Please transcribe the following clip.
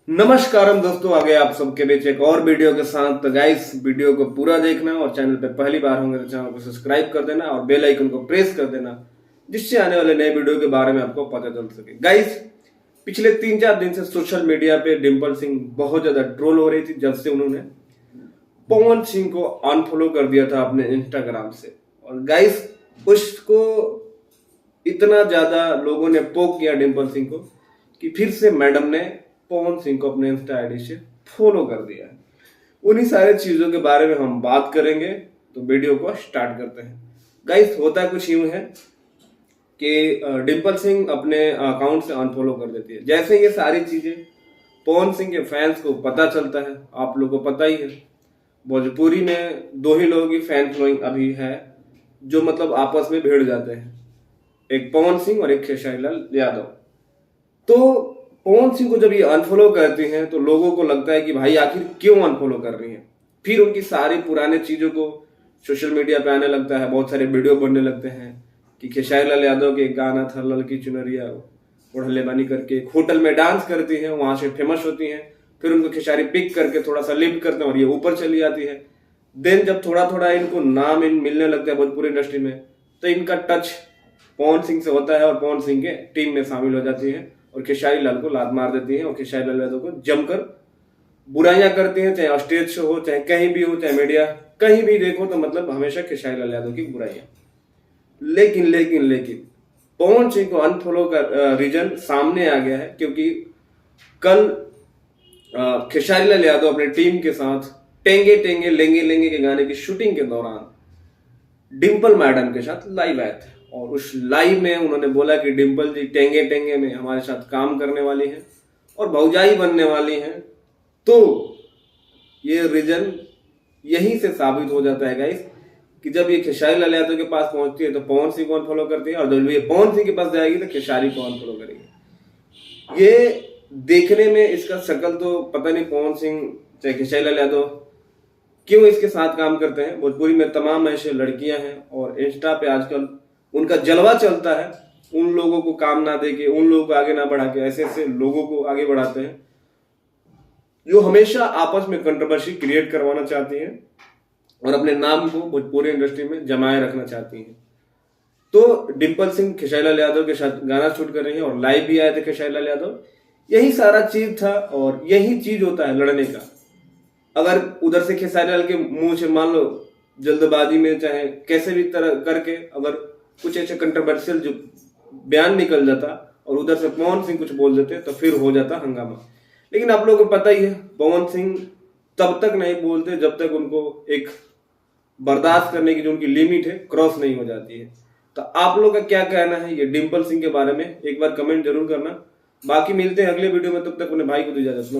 नमस्कारम दोस्तों, आ गए आप सबके बीच एक और वीडियो के साथ। तो गाइस, वीडियो को पूरा देखना और चैनल पे पहली बार होंगे तो चैनल को सब्सक्राइब कर देना और बेल आइकन को प्रेस कर देना, जिससे आने वाले नए वीडियो के बारे में आपको पता चल सके। गाइस, पिछले 3-4 दिन से सोशल मीडिया पे डिम्पल सिंह बहुत ज्यादा ट्रोल हो रही थी, जब से उन्होंने पवन सिंह को अनफॉलो कर दिया था अपने इंस्टाग्राम से। और गाइस, उसको इतना ज्यादा लोगों ने पोक किया डिम्पल सिंह को कि फिर से मैडम ने पवन सिंह को अपने इंस्टा आईडी से फॉलो कर दिया है। उन्हीं सारे चीजों के बारे में हम बात करेंगे, तो वीडियो को स्टार्ट करते हैं। गाइस, होता कुछ यूं है कि डिम्पल सिंह अपने अकाउंट से अनफॉलो कर देती है। जैसे ये सारी चीजें पवन सिंह के फैंस को पता चलता है, आप लोगों को पता ही है, भोजपुरी में दो ही लोगों की फैन फॉलोइंग अभी है जो मतलब आपस में भिड़ जाते हैं, एक पवन सिंह और एक खेसारी लाल यादव। तो पवन सिंह को जब ये अनफॉलो करती हैं तो लोगों को लगता है कि भाई आखिर क्यों अनफॉलो कर रही हैं। फिर उनकी सारी पुराने चीजों को सोशल मीडिया पे आने लगता है, बहुत सारे वीडियो बनने लगते हैं कि खेसारी लाल यादव के एक गाना था ललकी चुनरिया ओढ़ले बानी करके, एक होटल में डांस करती हैं, वहां से फेमस होती हैं, फिर उनको खेसारी पिक करके थोड़ा सा लिफ्ट करते हैं और ये ऊपर चली जाती है। देन जब थोड़ा थोड़ा इनको नाम मिलने लगता है भोजपुरी इंडस्ट्री में, तो इनका टच पवन सिंह से होता है और पवन सिंह के टीम में शामिल हो जाती है और खेसारी लाल को लात मार देती हैं और खेसारी लाल यादव को जमकर बुराइयां करती हैं, चाहे स्टेज शो हो, चाहे कहीं भी हो, चाहे मीडिया कहीं भी देखो, तो मतलब हमेशा खेसारी लाल यादव की बुराइयां। लेकिन लेकिन लेकिन पवन सिंह को अनफॉलो का रीजन सामने आ गया है, क्योंकि कल खेसारी लाल यादव अपने टीम के साथ टेंगे टेंगे लेंगे लेंगे के गाने की शूटिंग के दौरान डिम्पल मैडम के साथ लाइव आए थे और उस लाइव में उन्होंने बोला कि डिम्पल जी टेंगे टेंगे में हमारे साथ काम करने वाली हैं और भौजाई बनने वाली हैं। तो ये रीजन यहीं से साबित हो जाता है गाइस कि जब ये खेसारी लाल यादव के पास पहुंचती है तो पवन सिंह को अनफॉलो करती है, और जब ये पवन सिंह के पास जाएगी तो खेसारी को अनफॉलो करेगी। ये देखने में इसका शक्ल तो पता नहीं पवन सिंह चाहे खेसारी लाल यादव क्यों इसके साथ काम करते हैं। भोजपुरी में तमाम ऐसे लड़कियां हैं और इंस्टा पे आजकल उनका जलवा चलता है, उन लोगों को काम ना दे के, उन लोगों को आगे ना बढ़ा के, ऐसे ऐसे लोगों को आगे बढ़ाते हैं जो हमेशा आपस में कंट्रोवर्सी क्रिएट करवाना चाहती हैं और अपने नाम को भोजपुरी इंडस्ट्री में जमाए रखना चाहती हैं। तो डिम्पल सिंह खेसारी लाल यादव के साथ गाना शूट कर रही है और लाइव भी आए थे खेसारी लाल यादव। यही सारा चीज था और यही चीज होता है लड़ने का। अगर उधर से खेसारी लाल के मुंह से मान लो जल्दबाजी में चाहे कैसे भी तरह करके अगर कुछ ऐसे कंट्रोवर्शियल जो बयान निकल जाता और उधर से पवन सिंह कुछ बोल देते तो फिर हो जाता हंगामा। लेकिन आप लोगों को पता ही है, पवन सिंह तब तक नहीं बोलते जब तक उनको एक बर्दाश्त करने की जो उनकी लिमिट है क्रॉस नहीं हो जाती है। तो आप लोग का क्या कहना है ये डिम्पल सिंह के बारे में, एक बार कमेंट जरूर करना। बाकी मिलते हैं अगले वीडियो में, तब तक अपने भाई को दीजिए इजाजत।